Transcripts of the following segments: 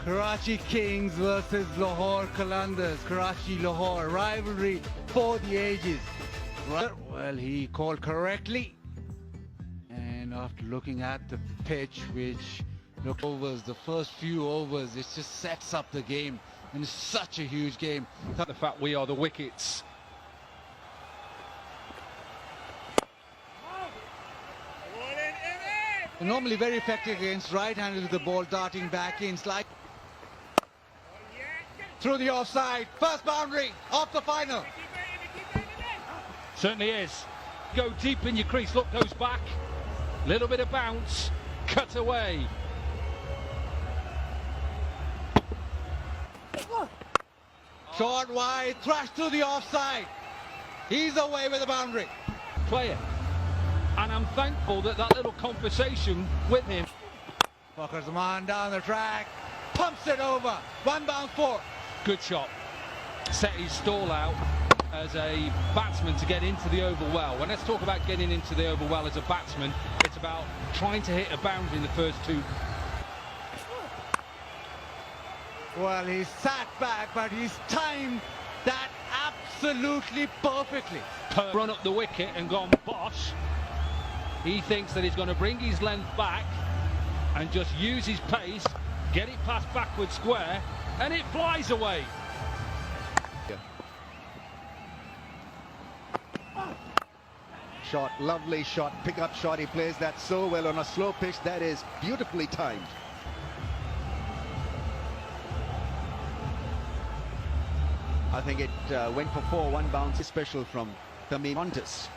Karachi Kings versus Lahore Qalandars. Karachi-Lahore rivalry for the ages. Well, he called correctly. And after looking at the pitch, which looked overs, the first few overs, it just sets up the game. And it's such a huge game. The fact we are the wickets. Normally very effective against right-handed with the ball darting back in. Slide through the offside. First boundary off the final. Certainly is. Go deep in your crease. Look, goes back. Little bit of bounce. Cut away. Short wide, thrashed through the offside. He's away with the boundary. Player. And I'm thankful that little conversation with him. Fakhar Zaman down the track, pumps it over. One bounce four. Good shot. Set his stall out as a batsman to get into the oval well. When let's talk about getting into the oval well as a batsman, it's about trying to hit a boundary in the first two. Well, he's sat back, but he's timed that absolutely perfectly. Run up the wicket and gone bosh. He thinks that he's going to bring his length back and just use his pace, get it past backward square, and it flies away. Shot, lovely shot, pick-up shot. He plays that so well on a slow pitch. That is beautifully timed. I think it went for 4, one bounce special from Tamim Montes.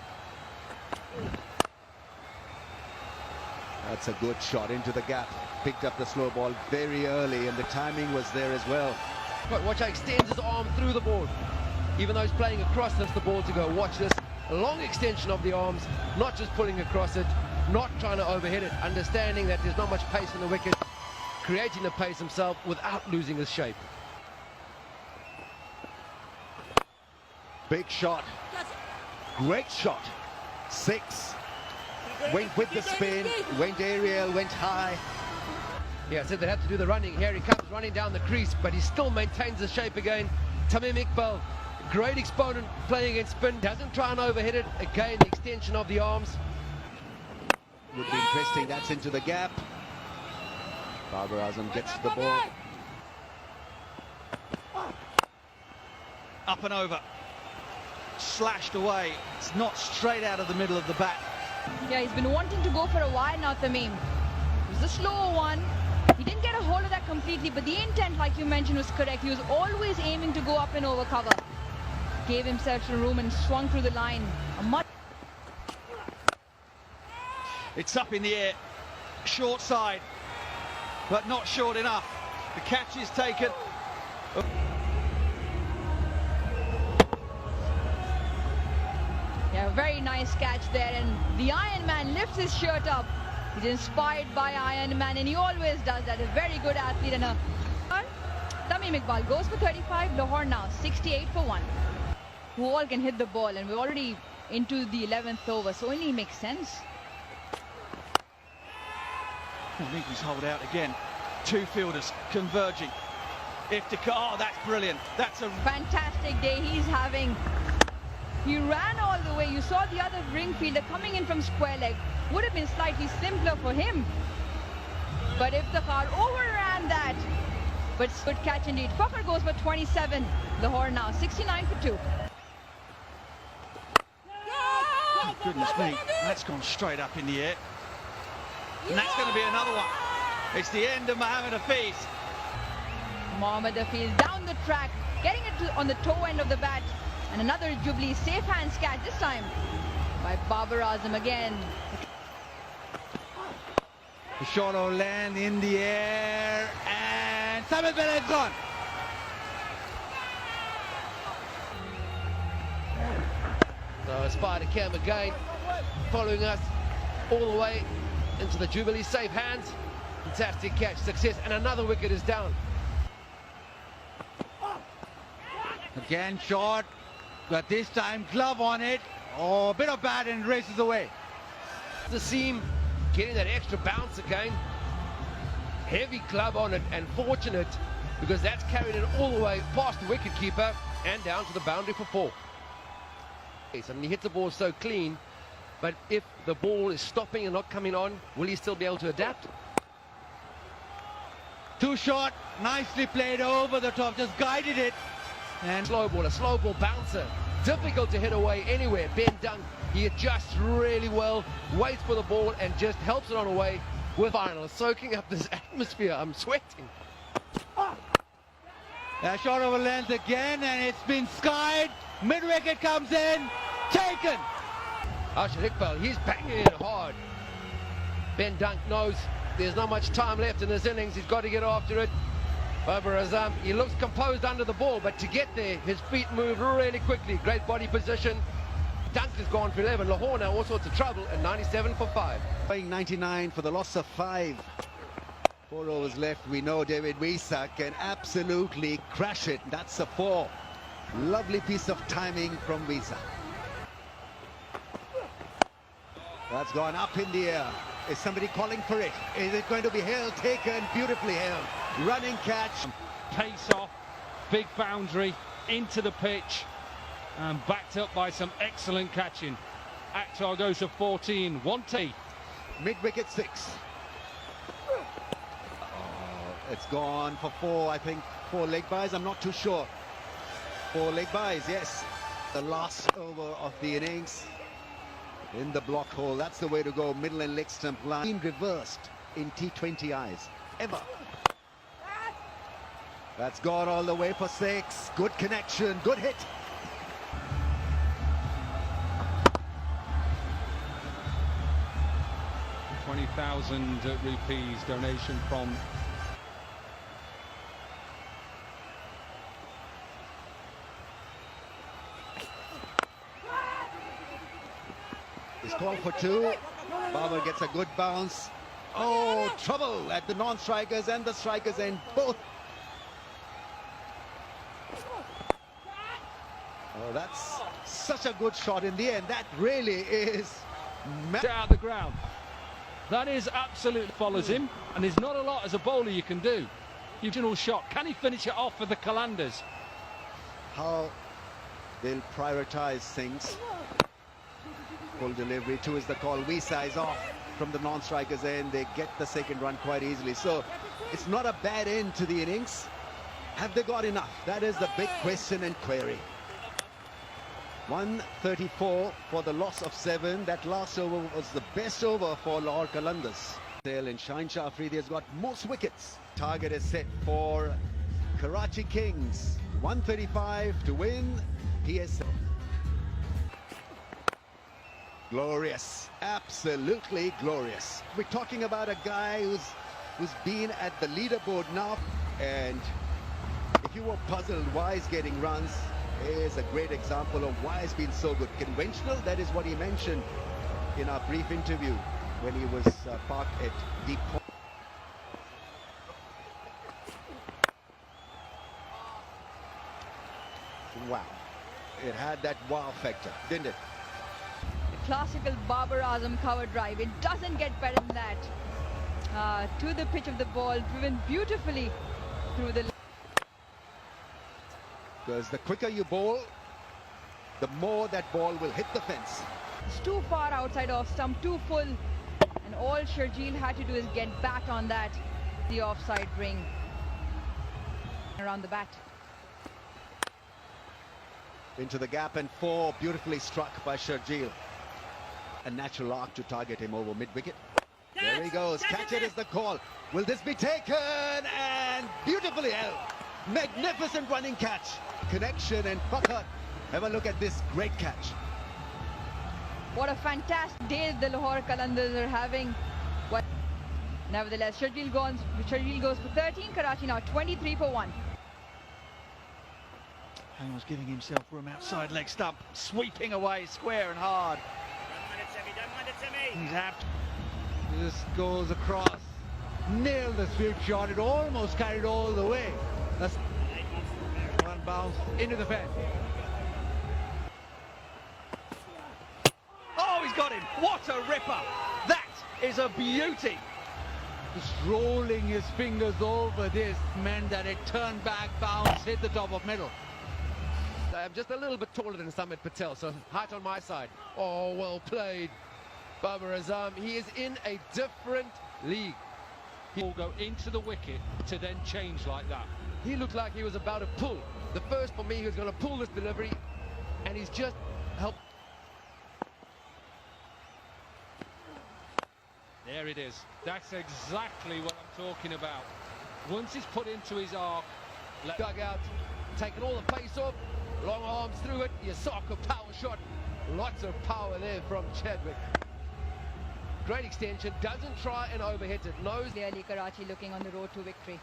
That's a good shot into the gap. Picked up the slow ball very early, and the timing was there as well. But watch how he extends his arm through the ball. Even though he's playing across this, the ball to go. Watch this. A long extension of the arms, not just pulling across it, not trying to overhit it, understanding that there's not much pace in the wicket, creating the pace himself without losing his shape. Big shot. Great shot. 6. Went with the spin, went aerial, went high. Yeah, I said they had to do the running. Here he comes running down the crease, but he still maintains the shape again. Tamim Iqbal, great exponent playing against spin, doesn't try and overhit it. Again, the extension of the arms. Would be interesting, that's into the gap. Babar Azam gets the ball. Up and over. Slashed away. It's not straight out of the middle of the bat. Yeah, he's been wanting to go for a while now, Tamim. It was a slow one. He didn't get a hold of that completely, but the intent, like you mentioned, was correct. He was always aiming to go up and over cover. Gave himself some room and swung through the line. It's up in the air. Short side, but not short enough. The catch is taken. Yeah, very nice catch there, and the Iron Man lifts his shirt up. He's inspired by Iron Man, and he always does that. A very good athlete. And Tamim Iqbal goes for 35. Lahore now 68 for 1. Who all can hit the ball, and we're already into the 11th over, so only makes sense. I think he's hold out again. Two fielders converging. Oh, that's brilliant. That's a fantastic day he's having. He ran all the way. You saw the other ring fielder coming in from square leg. Would have been slightly simpler for him. But if the car overran that. But good catch indeed. Fakhar goes for 27. Lahore now 69 for 2. Goodness me, that's gone straight up in the air. And that's going to be another one. It's the end of Mohammad Hafiz. Mohammad Hafiz down the track, getting it on the toe end of the bat. And another Jubilee safe hands catch, this time by Babar Azam again. The shot will land in the air, and Samit Bened's gone. So Spider Cam again, following us all the way into the Jubilee safe hands. Fantastic catch, success, and another wicket is down. Again short, but this time glove on it. Oh, a bit of bat and races away. The seam getting that extra bounce again. heavy club on it, and fortunate because that's carried it all the way past the wicketkeeper and down to the boundary for 4. I mean, he hits the ball so clean, but if the ball is stopping and not coming on, will he still be able to adapt? Too short, nicely played over the top, just guided it. And A slow ball bouncer, difficult to hit away anywhere. Ben Dunk, he adjusts really well, waits for the ball and just helps it on away with final, soaking up this atmosphere. I'm sweating. a shot over length again, and it's been skied. Mid-wicket comes in, taken. Arshad Iqbal, he's banging it hard. Ben Dunk knows there's not much time left in this innings. He's got to get after it. Babar Azam, he looks composed under the ball, but to get there, his feet move really quickly. Great body position. Dunk has gone for 11. Lahore now all sorts of trouble at 97 for 5. Playing 99 for the loss of 5. 4 overs left. We know David Wisa can absolutely crash it. That's a 4. Lovely piece of timing from Wisa. That's gone up in the air. Is somebody calling for it? Is it going to be held? Taken, beautifully held. Running catch. Pace off, big boundary into the pitch, and backed up by some excellent catching. Akhtar goes to 14, 1T. Mid-wicket 6. It's gone for 4, I think. 4 leg byes, I'm not too sure. 4 leg byes, yes. The last over of the innings. In the block hole, that's the way to go. Middle and leg stump line. Reversed in T20 eyes. Ever. That's gone all the way for 6. Good connection, good hit. $20,000 rupees donation from He's called for 2. Babar gets a good bounce. Oh, trouble at the non-strikers and the strikers end both. Oh, that's such a good shot in the end. That really is... out the ground. That is absolute follows him, and there's not a lot as a bowler you can do. Original shot. Can he finish it off for the Kalandars? How they'll prioritize things. Full delivery, 2 is the call. Wisa is off from the non-strikers end. They get the second run quite easily. So it's not a bad end to the innings. Have they got enough? That is the big question and query. 134 for the loss of 7. That last over was the best over for Lahore Kalandars. And Shaheen Shah Afridi has got most wickets. Target is set for Karachi Kings. 135 to win PSL. Glorious, absolutely glorious. We're talking about a guy who's been at the leaderboard now, and if you were puzzled why he's getting runs, here's a great example of why he's been so good. Conventional, that is what he mentioned in our brief interview when he was parked at deep. Wow, it had that wow factor, didn't it? Classical Babar Azam cover drive. It doesn't get better than that. To the pitch of the ball, driven beautifully through the... Because the quicker you bowl, the more that ball will hit the fence. It's too far outside off stump, too full. And all Sharjeel had to do is get bat on that. The offside ring. Around the bat. Into the gap and 4, beautifully struck by Sharjeel. A natural arc to target him over mid-wicket. There he goes. Catch it is the call. Will this be taken? And beautifully held. Magnificent running catch. Connection and Fakar. Have a look at this great catch. What a fantastic day the Lahore Kalandars are having. But nevertheless, Sharjeel goes for 13. Karachi now 23 for 1. Hangman's giving himself room outside leg stump, sweeping away square and hard. He's apt. This goes across. Nailed the sweep shot. It almost carried all the way. That's one bounce into the fence. Oh, he's got him. What a ripper. That is a beauty. Just rolling his fingers over this meant that it turned back, bounced, hit the top of middle. I'm just a little bit taller than Samit Patel, so height on my side. Oh, well played, Babar Azam. He is in a different league. He will go into the wicket to then change like that. He looked like he was about to pull. The first for me, he was going to pull this delivery, and he's just helped. There it is. That's exactly what I'm talking about. Once he's put into his arc, Dugout, taking all the pace off, long arms through it, your soccer power shot. Lots of power there from Chadwick. Great extension, doesn't try and overhit it, knows. Clearly Karachi looking on the road to victory.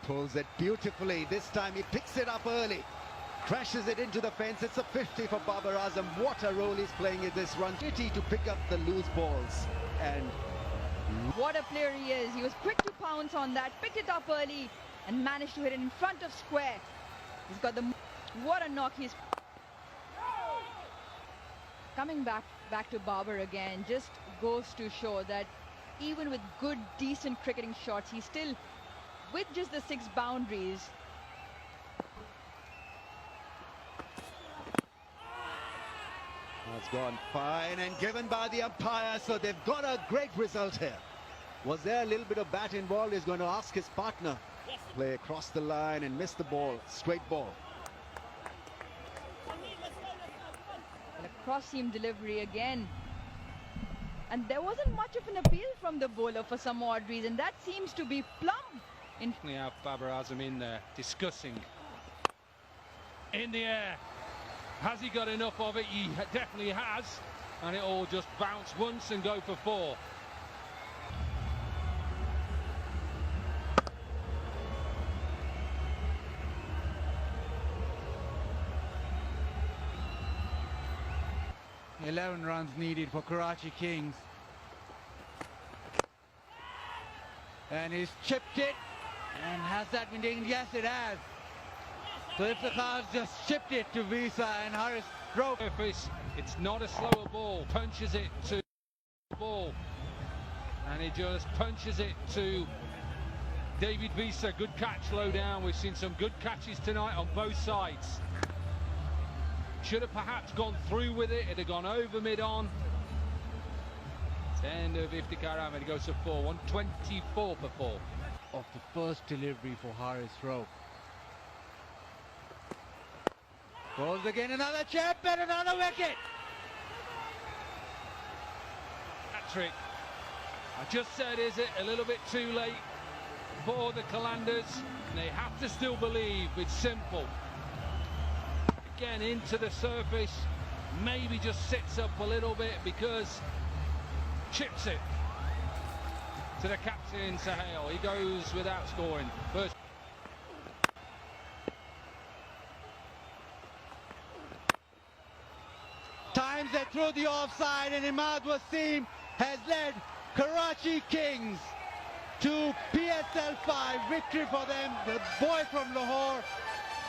Pulls it beautifully. This time he picks it up early. Crashes it into the fence. It's a 50 for Babar Azam. What a role he's playing in this run. Pity to pick up the loose balls. And What a player he is. He was quick to pounce on that, picked it up early and managed to hit it in front of square. He's got the... What a knock he's... Coming back to Babar again just goes to show that even with good, decent cricketing shots, he's still, with just the 6 boundaries, it's gone fine and given by the umpire, so they've got a great result here. Was there a little bit of bat involved? He's going to ask his partner. Play across the line and miss the ball. Straight ball. a cross-seam delivery again. And there wasn't much of an appeal from the bowler for some odd reason. That seems to be plumb. We have Babar Azam in there discussing. In the air. Has he got enough of it? He definitely has. And it all just bounce once and go for 4. $11 runs needed for Karachi Kings. And he's chipped it. And has that been taken? Yes, it has. So if the Khans just chipped it to Visa and Harris broke. It's not a slower ball. Punches it to the ball. And he just punches it to David Visa. Good catch low down. We've seen some good catches tonight on both sides. Should have perhaps gone through with it. It'd have gone over mid-on. It's the end of Iftikhar Ahmed. He goes to 4. 124 for 4. Of the first delivery for Harris Rowe. Goes again, another chip and another wicket. Hat-trick. I just said, is it a little bit too late for the Qalandars? They have to still believe. It's simple. Again into the surface, maybe just sits up a little bit because chips it to the captain Sahel. He goes without scoring. First. Times they throw the offside, and Imad Wasim has led Karachi Kings to PSL5 victory for them. The boy from Lahore,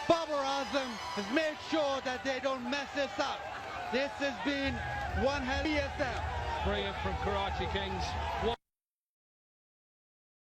Babar Azam, has made sure that they don't mess this up. This has been one hell of PSL. Brilliant from Karachi Kings.